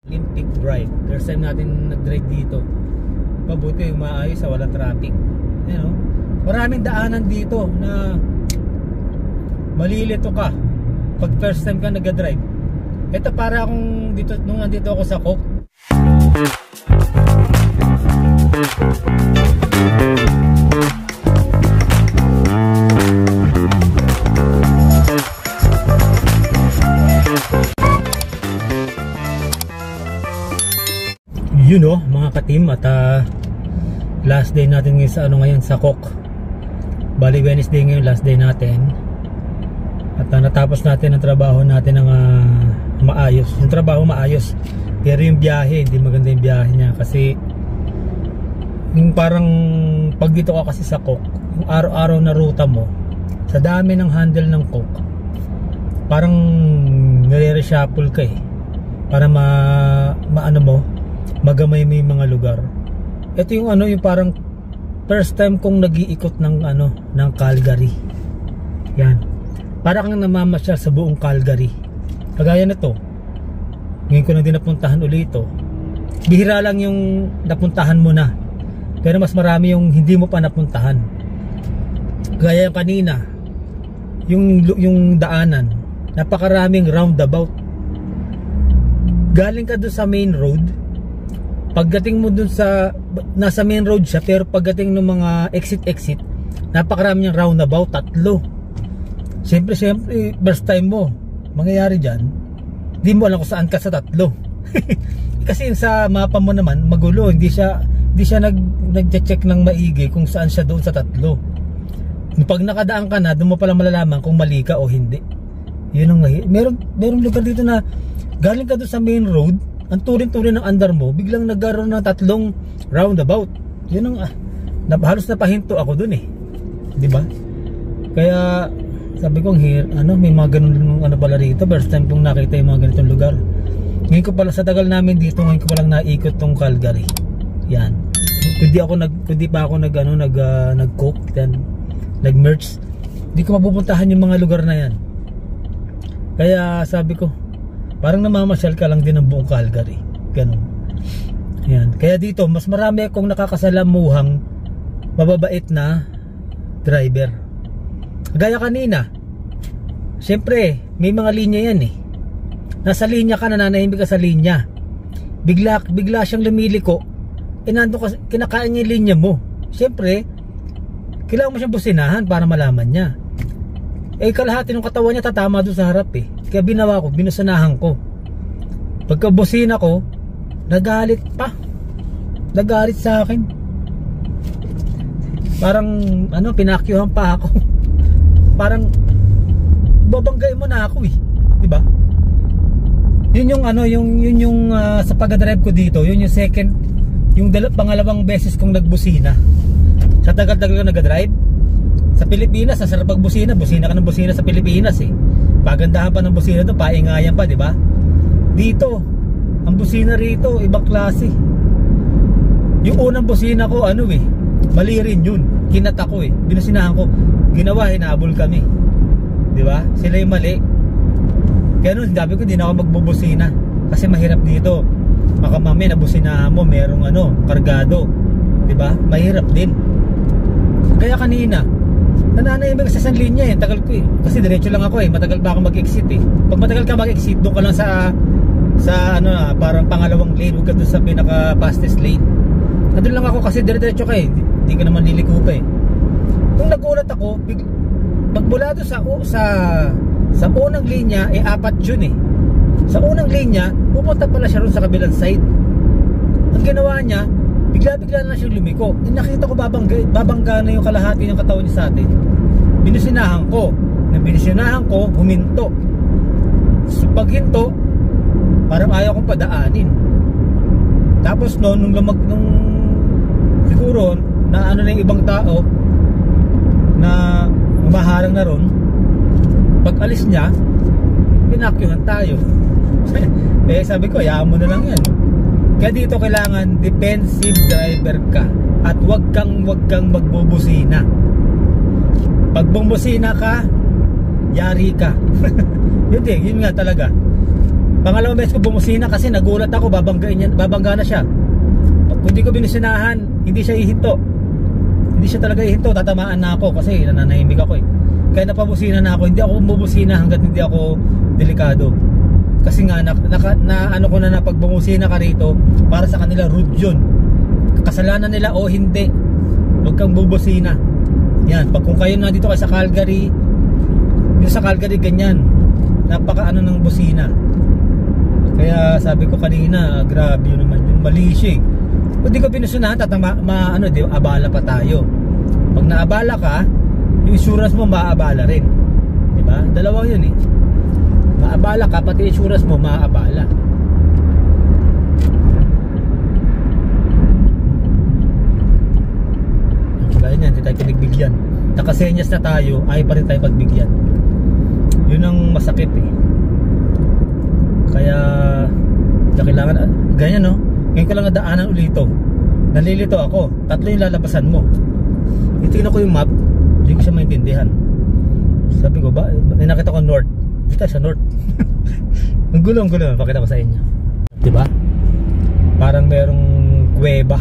Olympic Drive. First time natin nag-drive dito. Mabuti yung maayos sa walang traffic. You know, maraming daanan dito na malilito ka pag first time ka nag-drive. Ito para akong dito, nung nandito ako sa Coke. You know, mga ka-team, at last day natin ngayon sa ngayon sa Coke. Bali Wednesday ngayon, last day natin. At natapos natin ang trabaho natin ng maayos. Yung trabaho maayos. Pero yung biyahe, hindi maganda yung biyahe niya kasi yung parang pag dito ka kasi sa Coke, yung araw-araw na ruta mo, sa dami ng handle ng Coke, parang nire-reshuffle ka eh. Para maano mo, magamay mo yung mga lugar. Ito yung yung parang first time kong nag-iikot ng ng Calgary. Yan. Para kang namamasyal sa buong Calgary. Kagaya nito. Ngayon ko lang din napuntahan ulit ito. Bihira lang yung napuntahan mo na. Pero mas marami yung hindi mo pa napuntahan. Kagaya yung kanina. Yung daanan. Napakaraming roundabout. Galing ka doon sa main road. Pagdating mo dun sa nasa main road siya, pero pagdating ng mga exit napakarami niyang roundabout, 3. Siyempre first time mo mangyayari dyan, di mo alam kung saan ka sa 3. Kasi sa mapa mo naman magulo, hindi siya nag-check ng maigi kung saan siya doon sa 3. Pag nakadaan ka na, doon mo pala malalaman kung mali ka o hindi. Yun ang merong lugar dito na galing ka doon sa main road, ang turin-turin ng andar mo, biglang nagkaroon ng 3 roundabout. Yun ang halos napahinto ako dun eh. 'Di ba? Kaya sabi ko may mga ganun pala rito. First time kong nakita yung mga ganitong lugar. Ngayon ko pala sa tagal namin dito, ngayon ko palang naikot tong Calgary. Yan. Kundi pa ako nag-cook, then nag-merch. Hindi ko mapupuntahan yung mga lugar na yan. Kaya sabi ko, parang namamasyal ka lang din ng buong Calgary. Ganun. Yan. Kaya dito, mas marami akong nakakasalamuhang mababait na driver. Gaya kanina. Siyempre, may mga linya yan eh. Nasa linya ka, nananahimik ka sa linya. Bigla siyang lumiliko. Nandun ka, kinakain niya yung linya mo. Siyempre, kailangan mo siyang businahan para malaman niya. Kalahati ng katawan niya tatama doon sa harap eh. Kaya binusinahan ko. Pagka busina ko, nagalit pa. Nagalit sa akin. Parang pinakyuhan pa ako. Parang babanggay mo na ako eh. 'Di ba? Yun yung sa pag-drive ko dito, yun yung pangalawang beses kong nagbusina. Sa tagal-tagal ko nag-drive sa Pilipinas, ang sarap pagbusina. Busina ka ng busina sa Pilipinas eh. Pagandahan pa ng busina doon, paingayan pa, di ba? Dito, ang busina rito, ibang klase. Yung unang busina ko, mali rin yun. Kinata ko eh. Binusinahan ko. Ginawa, hinabol kami. Di ba? Sila yung mali. Kaya nun, sabi ko, hindi na ako magbubusina. Kasi mahirap dito. Baka mamaya nabusinahan mo, merong kargado. Di ba? Mahirap din. Kaya kanina, nananahimik sa isang linya eh. Tagal ko eh. Kasi diretso lang ako eh. Matagal pa ako mag-exit eh. Pag matagal ka mag-exit, doon ka lang sa parang pangalawang lane. Huwag ka doon sa pinaka fastest lane. Nandun lang ako kasi diretso ka eh. Hindi ka naman liliko pa eh. Nung nagulat ako, magmula doon sa unang linya, 4 yun eh. Sa unang linya, pupunta pala siya ron sa kabilang side. Ang ginawa niya, bigla-bigla na siyang lumiko. Nakita ko babangga na yung kalahati ng katawan niya sa atin. Binusinahan ko. Nang binusinahan ko, huminto. So paghinto, parang ayaw kong padaanin. Tapos nung siguro na na yung ibang tao na umaharang na ron, pag alis niya, pinakyuhan tayo. Sabi ko, hayaan mo na lang yan. Kaya dito kailangan defensive driver ka at wag kang magbubusina. Pag bumbusina ka, yari ka. Yun nga talaga. Pangalawang beses ko bumusina kasi nagulat ako, babangga na siya. Kung di ko binusinahan, hindi siya ihinto. Hindi siya talaga ihinto, tatamaan na ako kasi nananahimik ako eh. Kaya napabusina na ako, hindi ako bubusina hanggat hindi ako delikado. Kasi nga ano ko na pag bumusina ka rito, para sa kanila rude yun. Kasalanan nila o hindi, huwag kang bubusina. Yan, pag kung kayo na dito kayo sa Calgary, yung sa Calgary ganyan, napaka ano ng busina. Kaya sabi ko kanina, grabe yun naman, yung mali siya eh. Kung di ko binusunahan, abala pa tayo. Pag naabala ka, yung insurance mo maabala rin, diba? Dalawang yun eh, maabala ka, pati insurance mo maabala. Kaya niyan, hindi tayo pinagbigyan. Nakasenyas na tayo, ayaw pa rin tayo pagbigyan. Yun ang masakit eh. Kaya kailangan ganyan, no? Ngayon ko lang nadaanan ulit ito. Nalilito ako, 3 yung lalabasan mo. Itingnan ko yung map, hindi ko siya maintindihan. Sabi ko, nakita ko north. Dito tayo sa north. Ang gulo, pakita ko sa inyo, diba? Parang merong kuweba.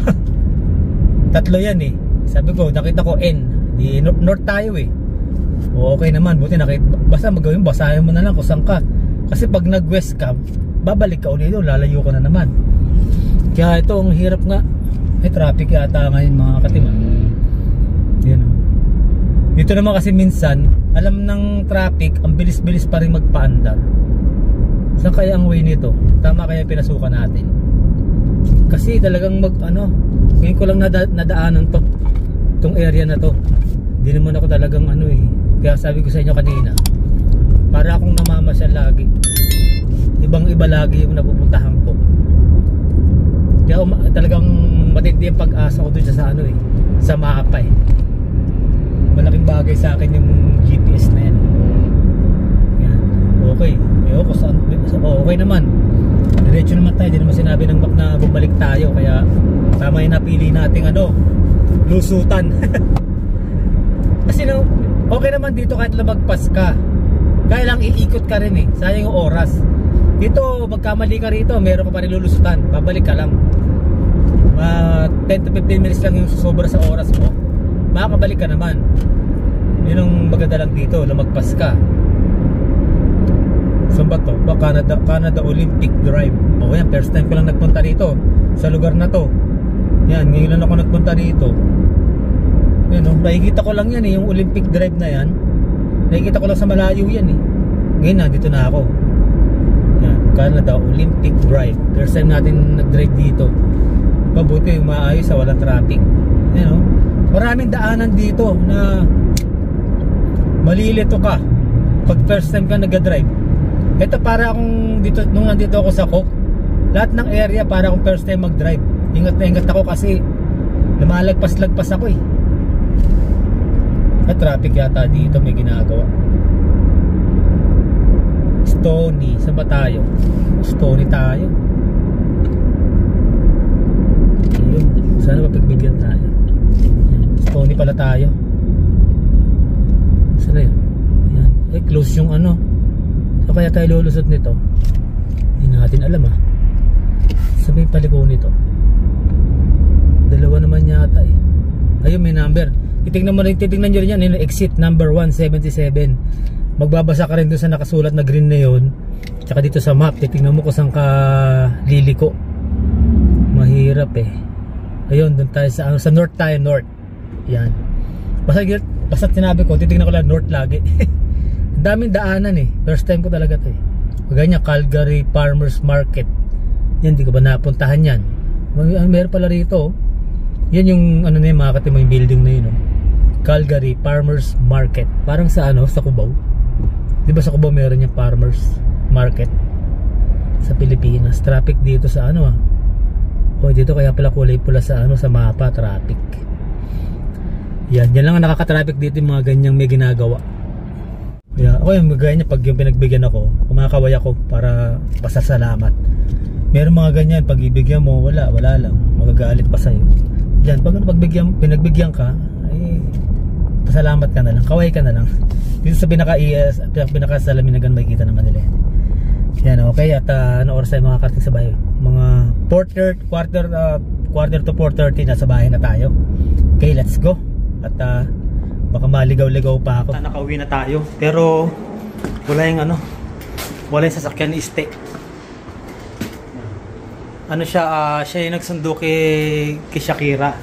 3 yan eh. Sabi ko, nakita ko N, di north tayo eh. O okay naman, buti basta magawin, basahin mo na lang kung saan ka. Kasi pag nag-west ka, babalik ka ulit doon, lalayo ka na naman. Kaya ito, ang hirap nga. May traffic yata ngayon mga katiman. Yan o. Dito naman kasi minsan, alam ng traffic, ang bilis-bilis pa rin magpaandar. Saan kaya ang way nito? Tama kaya pinasukan natin? Kasi talagang ngayon ko lang nadaanan to, itong area na to. Hindi naman ako talagang kaya sabi ko sa inyo kanina, para akong namamasyal lagi. Ibang iba lagi yung napupuntahan ko. Kaya talagang matindi ang pag-asa ko doon sa mapa eh. Malaking bagay sa akin yung GPS na yan. Yan. Okay. Okay naman. Diretso naman tayo. Hindi naman sinabi ng map na bumalik tayo. Kaya tama yung napili nating lusutan. Kasi okay naman dito kahit lumagpas ka. Kaya lang iikot ka rin eh. Sayang yung oras. Dito magkamali ka rito, meron ka pa rin lulusutan. Babalik ka lang. 10 to 15 minutes lang yung susobra sa oras mo. Makakabalik ka naman. Yun ang maganda lang dito, lumagpas ka. Saan ba to? Canada Olympic Drive. O yan, first time ko lang nagpunta rito sa lugar na to. Yan, ngayon lang ako nagpunta rito. Yan o, nakikita ko lang yan eh, yung Olympic Drive na yan. Nakikita ko lang sa malayo yan eh. Ngayon nandito na ako. Yan, Canada Olympic Drive. First time natin nag-drive dito. Mabuti, maayos sa walang traffic. Yan o, maraming daanan dito na malilito ka pag first time ka nag-drive. Ito para akong dito, nung nandito ako sa Cook, lahat ng area para akong first time mag-drive. Ingat na ingat ako kasi lumalagpas-lagpas ako eh. At traffic yata dito, may ginagawa. Stony, saan ba tayo? Stony tayo. Ayun, sana mapagbigyan tayo. Stony pala tayo. Saan na yun? Ayan. Close yung So kaya tayo lulusot nito? Hindi natin alam ah. Sabi yung paliko nito. Dalawa naman yata eh. Ayun, may number. Titignan nyo rin yan. Exit number 177. Magbabasa ka rin doon sa nakasulat na green na yun. Tsaka dito sa map, titignan mo kung saan ka liliko. Mahirap eh. Ayun, doon tayo sa north tayo, north. Yan. Basta sinabi ko, titignan ko lang north lagi. Daming daanan eh. First time ko talaga to eh. Ganyan, Calgary Farmers Market. Yan, di ko ba napuntahan yan? Meron pala rito. Yan yung na yun, makakati mo yung building na yun. Calgary Farmers Market. Parang sa sa Cubao. Di ba sa Cubao meron yung Farmers Market? Sa Pilipinas. Traffic dito sa O dito kaya pala kulay pula sa sa mapa, traffic. Yan lang ang nakaka-traffic dito, yung mga ganyang may ginagawa. Kaya ako yung ganyan, pag yung pinagbigyan ako, kumakaway ako para pasasalamat. Meron mga ganyan, pag ibigyan mo, wala lang, magagalit pa sa'yo. Yan, pag pinagbigyan ka, ay pasalamat ka na lang, kaway ka na lang. Dito sa pinaka-salaminagan, makikita naman nila yan. Yan, okay. At ano oras tayo makakarating sa bahay? Mga quarter to 4:30 nasa bahay na tayo. Okay, let's go. At baka maligaw-ligaw pa ako. Nakauwi na tayo. Pero wala yung wala yung sasakyan ni Ste. Siya yung nagsundo kay Shakira.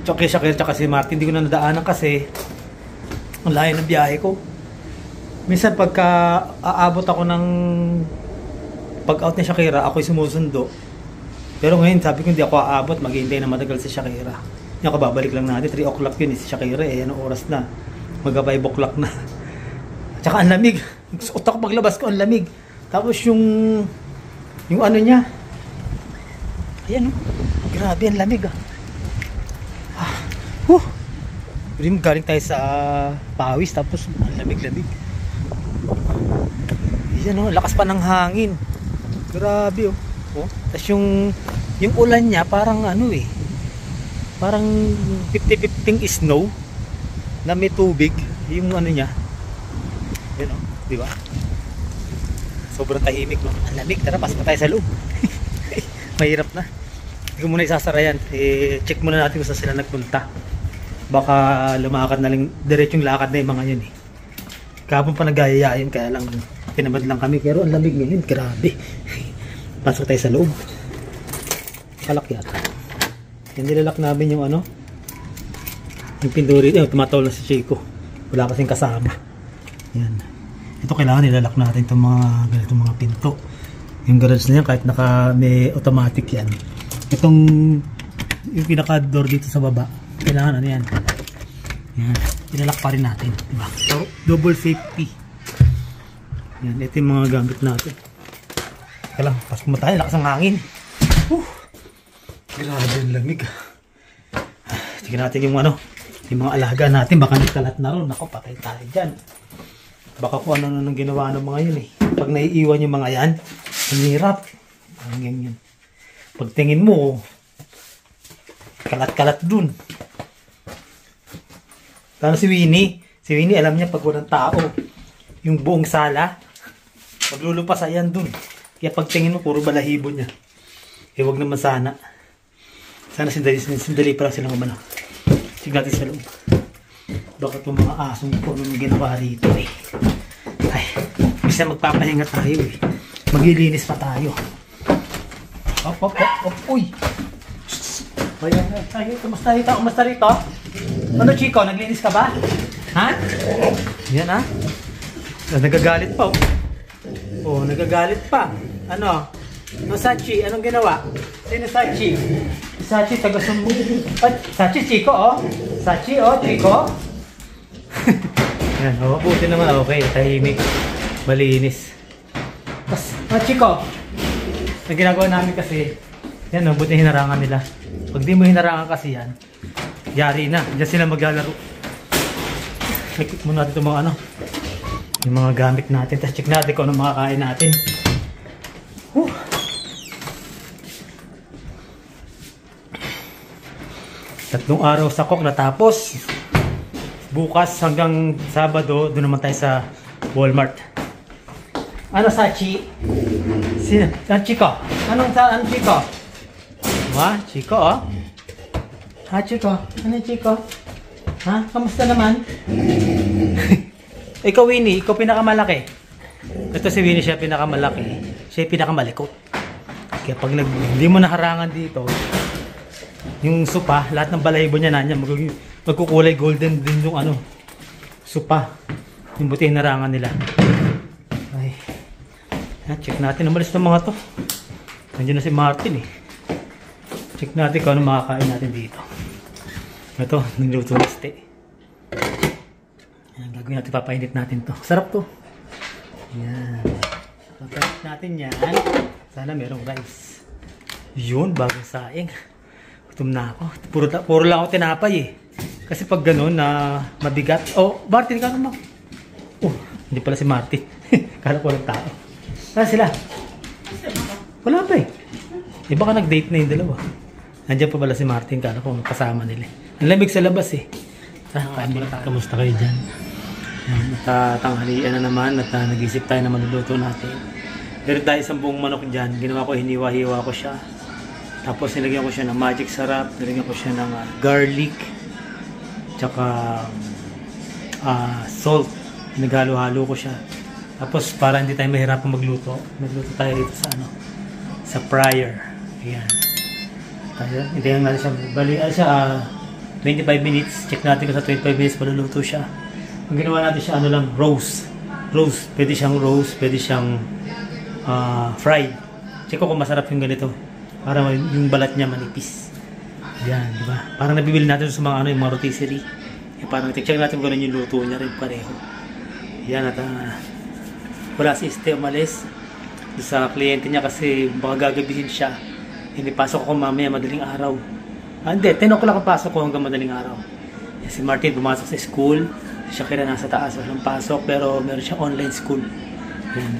Kay Shakira tsaka si Martin. Hindi ko na nadaanan kasi ang layo ng biyahe ko. Minsan pagka aabot ako ng pag-out ni Shakira, ako'y sumusundo. Pero ngayon sabi ko hindi ako aabot, maghihintay na matagal si Shakira. Yung kababalik lang natin, 3 o'clock yun si Shakira anong oras na? Magka 5 o'clock na. Tsaka ang lamig. Suot ako paglabas ko, ang lamig. Tapos yung niya. Ayan grabe ang lamig galing tayo sa pawis tapos ang lamig-lamig. Ayan lakas pa ng hangin. Grabe Tapos yung ulan niya parang parang 50-50 snow na may tubig yung niya. Ayan di ba? Sobrang tahimik ang lamig. Tara, pasok tayo sa loob. Mahirap na. Hindi ko muna isasara yan. Check muna natin kung saan sila nagpunta. Baka lumakad na lang, diretsong lakad na yung mga yun Kahapon pa nagayayain, kaya lang pinamad lang kami. Pero ang lamig ngayon, grabe. Pasok tayo sa loob. Kalak yata. Yan, nilalak namin yung yung pinduri. Tumatawal na si Chico. Wala kasing kasama. Yan. Ito kailangan nilalak natin itong mga ganitong mga pinto. Yung garage na yan, kahit may automatic yan. Itong yung pinaka door dito sa baba, kailangan yan. Yan. Nilalak pa rin natin. Diba? So, double safety. Yan. Ito yung mga gamit natin. Kaya lang, pasok mo tayo. Lakas ang hangin. Grabe yung lamig. Tignan natin yung yung mga alaga natin. Baka nagkalat na ron. Ako, patay tayo dyan. Baka kung ano nang ginawa ng mga yun Pag naiiwan yung mga yan, ang hirap. Ang ganyan. Pag tingin mo, kalat-kalat dun. Lalo si Winnie. Si Winnie, alam niya pag walang tao, yung buong sala, maglulupas ayan dun. Kaya pag tingin mo, puro balahibo niya. Huwag naman sana. Sana sindali pa lang silang umano. Tignan natin sa loob. Baka itong mga asong ko nung ginawa rito Ay, bisa magpapahinga tayo Maglilinis pa tayo. Uy! Ay, kumusta rito? Ano Chico, naglinis ka ba? Ha? Yan nagagalit pa nagagalit pa. Sachi, anong ginawa? Sino Sachi? Sachi, taga-sumbo. Sachi, Chico Sachi, Chico. Yan, buti naman, okay, tahimik, malinis. Tapos, Chico, ang ginagawa namin kasi, yan buti hinarangan nila. Pag di mo hinarangan kasi yan, yari na, dyan sila maglalaro. Check muna natin itong mga yung mga gamit natin, tapos check natin kung ano makakain natin. Tatlong araw sa cook natapos. Bukas hanggang Sabado, doon naman tayo sa Walmart. Sachi? Sino? Chico? Anong Chico? Chico Chico? Ano Chico? Kamusta naman? Ikaw Winnie, ikaw pinakamalaki. Ito si Winnie, siya pinakamalaki. Siya pinakamalikot. Kaya pag hindi mo naharangan dito, yung supa, lahat ng balahibo niya magkukulay golden din yung supa. Yung buti hinarangan nila. Ay. Check natin. Umalis ng mga to. Nandiyan na si Martin Check natin kung ano makakain natin dito. Ito, niluto na steak. Yan, gagawin natin, papainit natin to. Sarap to. Yan. Papainit natin yan. Sana merong rice. Yun, bagong saing. Gutom na ako. Puro lang ako tinapay Kasi pag gano'n na mabigat. Martin, kano mo? Hindi pala si Martin. Kala ko lang tao. Saan sila? Wala pa Baka nag-date na yung dalawa. Nandiyan pa pala si Martin. Kala ko kasama nila. Ang lamig sa labas Kamusta kayo dyan? At tanghalian na naman at nag-isip tayo na maluluto natin. Meron tayo isang buong manok dyan. Ginawa ko, hiniwa-hiwa ko siya. Tapos nilagyan ko siya ng magic sarap. Nilagyan ko siya ng garlic. Tsaka salt. Naghalo-halo ko siya. Tapos para hindi tayo mahirapan magluto, nagluto tayo dito sa sa fryer. Ayan. Hintayin natin siya. Bali, 25 minutes. Check natin kung sa 25 minutes maluluto siya. Ang ginawa natin siya, roast. Roast. Pwede siyang roast, pwede siyang fried. Check ko kung masarap yung ganito. Para yung balat niya manipis. Ayan, di ba? Parang nabibili natin sa mga yung mga rotisserie. Parang check natin kung yung luto niya rin pareho. Ayan, at wala si Este umalis sa kliyente niya kasi baka gagabihin siya. Hindi pasok ako mamaya madaling araw. Hindi, 10 o'clock ang pasok ko hanggang madaling araw. Si Martin pumasok sa school. Siya kaya nasa taas walang pasok pero meron siyang online school. Yan,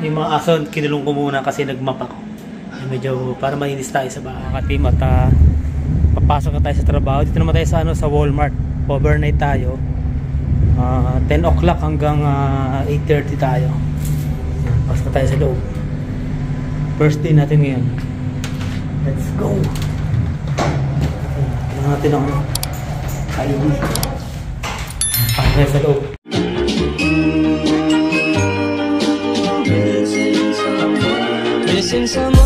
yung mga aso kinulong ko muna kasi nagmap ako. Medyo para mainis tayo sa mga team at papasok na tayo sa trabaho. Dito naman tayo sa sa Walmart. Overnight tayo. 10 o'clock hanggang 8:30 tayo. Pasok na tayo sa loob. First day natin ngayon. Let's go. Tingnan natin ang ID. Pasok tayo sa loob. Missing someone